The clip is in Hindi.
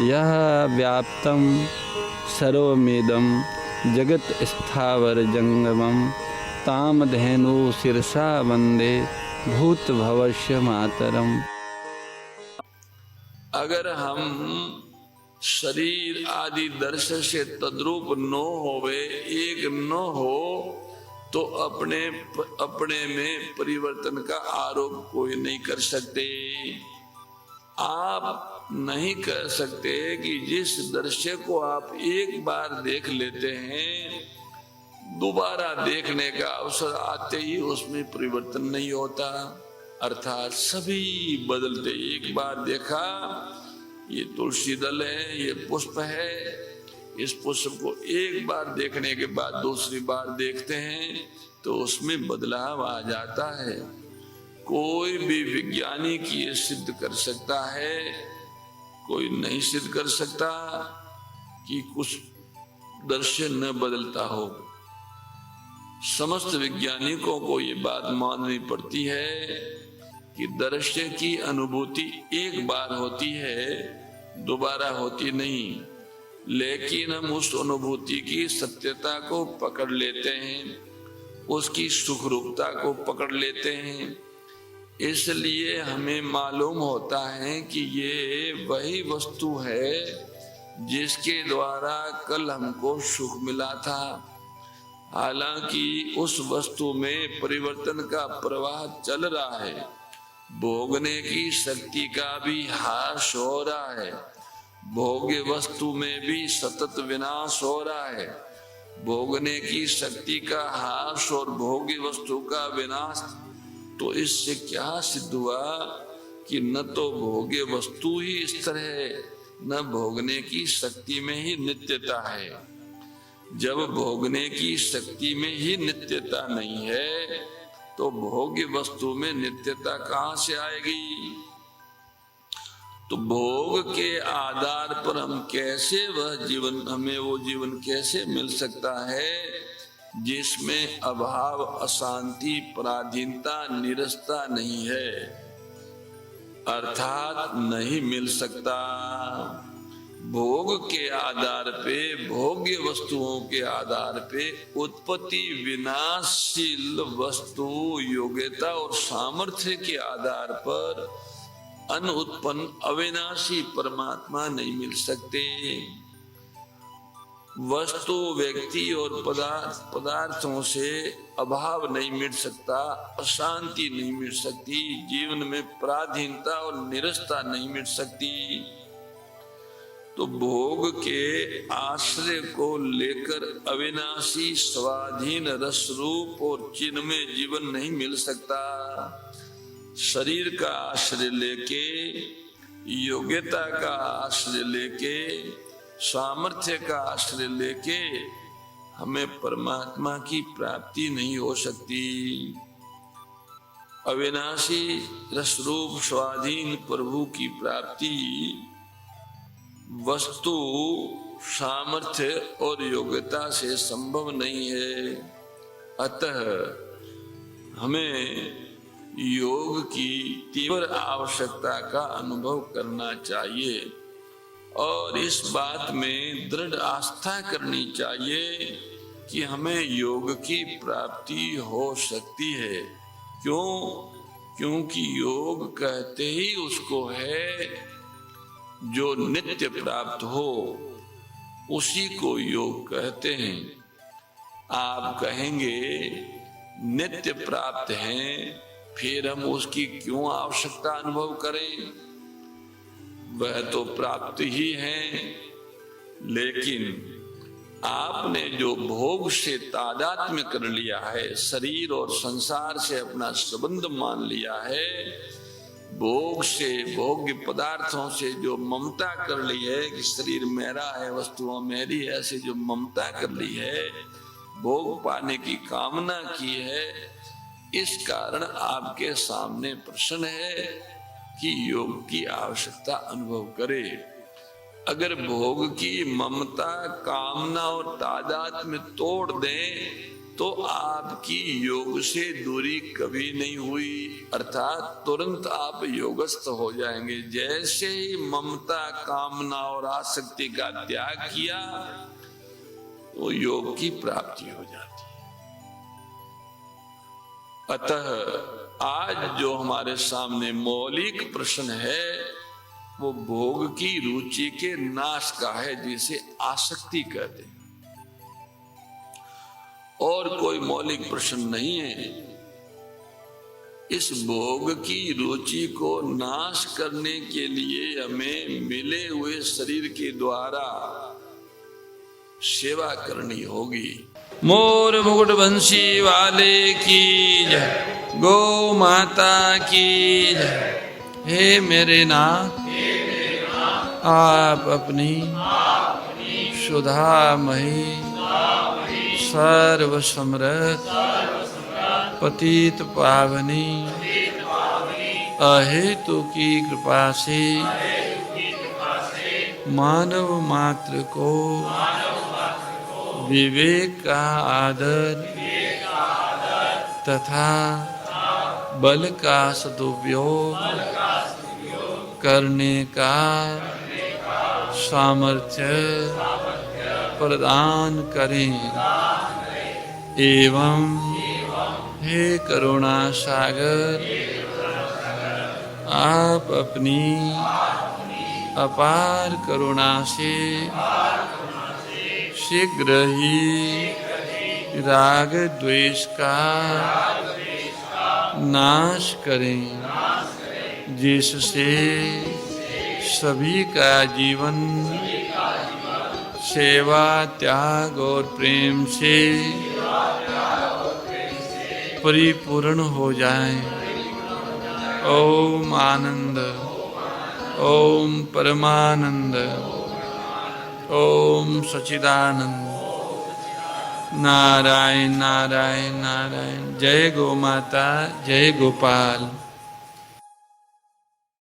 यह व्याप्तं सर्वमिदं जगत् स्थावर जंगमं तामधेनु शिरसा वंदे भूत भवस्य मातरम। अगर हम शरीर आदि दर्शन से तद्रूप न होवे, एक न हो, तो अपने में परिवर्तन का आरोप कोई नहीं कर सकते। आप नहीं कह सकते कि जिस दृश्य को आप एक बार देख लेते हैं, दोबारा देखने का अवसर आते ही उसमें परिवर्तन नहीं होता। अर्थात सभी बदलते। एक बार देखा ये तुलसी दल है, ये पुष्प है, इस पुष्प को एक बार देखने के बाद दूसरी बार देखते हैं तो उसमें बदलाव आ जाता है। कोई भी वैज्ञानिक ये सिद्ध कर सकता है, कोई नहीं सिद्ध कर सकता कि कुछ दृश्य न बदलता हो। समस्त वैज्ञानिकों को ये बात माननी पड़ती है कि दृश्य की अनुभूति एक बार होती है, दोबारा होती नहीं। लेकिन हम उस अनुभूति की सत्यता को पकड़ लेते हैं, उसकी सुखरूपता को पकड़ लेते हैं। इसलिए हमें मालूम होता है कि ये वही वस्तु है जिसके द्वारा कल हमको सुख मिला था। हालांकि उस वस्तु में परिवर्तन का प्रवाह चल रहा है, भोगने की शक्ति का भी ह्रास हो रहा है, भोग्य वस्तु में भी सतत विनाश हो रहा है। भोगने की शक्ति का ह्रास और भोग्य वस्तु का विनाश, तो इससे क्या सिद्ध हुआ कि न तो भोग्य वस्तु ही स्थिर है, न भोगने की शक्ति में ही नित्यता है। जब भोगने की शक्ति में ही नित्यता नहीं है तो भोग्य वस्तु में नित्यता कहां से आएगी? तो भोग के आधार पर हम कैसे हमें वो जीवन कैसे मिल सकता है जिसमें अभाव, अशांति, पराधीनता, निरस्ता नहीं है? अर्थात नहीं मिल सकता। भोग के आधार पे, भोग्य वस्तुओं के आधार पे उत्पत्ति विनाशशील वस्तु योग्यता और सामर्थ्य के आधार पर अनुत्पन्न अविनाशी परमात्मा नहीं मिल सकते। वस्तु, व्यक्ति और पदार्थों से अभाव नहीं मिट सकता, अशांति नहीं मिट सकती, जीवन में पराधीनता और निरस्ता नहीं मिट सकती। तो भोग के आश्रय को लेकर अविनाशी स्वाधीन रस रूप और चिन्मय जीवन नहीं मिल सकता। शरीर का आश्रय लेके, योग्यता का आश्रय लेके, सामर्थ्य का आश्रय लेके हमें परमात्मा की प्राप्ति नहीं हो सकती। अविनाशी रस रूप स्वाधीन प्रभु की प्राप्ति वस्तु, सामर्थ्य और योग्यता से संभव नहीं है। अतः हमें योग की तीव्र आवश्यकता का अनुभव करना चाहिए और इस बात में दृढ़ आस्था करनी चाहिए कि हमें योग की प्राप्ति हो सकती है। क्यों? क्योंकि योग कहते ही उसको है जो नित्य प्राप्त हो, उसी को योग कहते हैं। आप कहेंगे नित्य प्राप्त हैं, फिर हम उसकी क्यों आवश्यकता अनुभव करें? वह तो प्राप्त ही है। लेकिन आपने जो भोग से तादात्म्य कर लिया है, शरीर और संसार से अपना संबंध मान लिया है, भोग से, भोग्य पदार्थों से जो ममता कर ली है कि शरीर मेरा है, वस्तुओं मेरी है, ऐसे जो ममता कर ली है, भोग पाने की कामना की है, इस कारण आपके सामने प्रश्न है कि योग की आवश्यकता अनुभव करे। अगर भोग की ममता, कामना और तादाद में तोड़ दें तो आपकी योग से दूरी कभी नहीं हुई, अर्थात तुरंत आप योगस्थ हो जाएंगे। जैसे ही ममता, कामना और आसक्ति का त्याग किया तो योग की प्राप्ति हो जाती है। अतः आज जो हमारे सामने मौलिक प्रश्न है वो भोग की रुचि के नाश का है, जिसे आसक्ति कहते हैं, और कोई मौलिक प्रश्न नहीं है। इस भोग की रुचि को नाश करने के लिए हमें मिले हुए शरीर के द्वारा सेवा करनी होगी। मोर मुकुट बंसी वाले की जय, गौ माता की जय। हे मेरे नाथ, आप अपनी सुधामयी सर्व समृत पतित पावनी अहेतु की कृपा से मानव मात्र को विवेक का आदर तथा बल का सदुपयोग करने का सामर्थ्य प्रदान करें, एवं हे करुणा सागर, आप अपनी अपार करुणा से शीघ्र ही राग द्वेष का नाश करें, जिससे सभी का जीवन सेवा, त्याग और प्रेम से परिपूर्ण हो जाए। ओम आनंद, ओम परमानंद, ओम सच्चिदानंद। नारायण नारायण नारायण। जय गौ माता, जय गोपाल।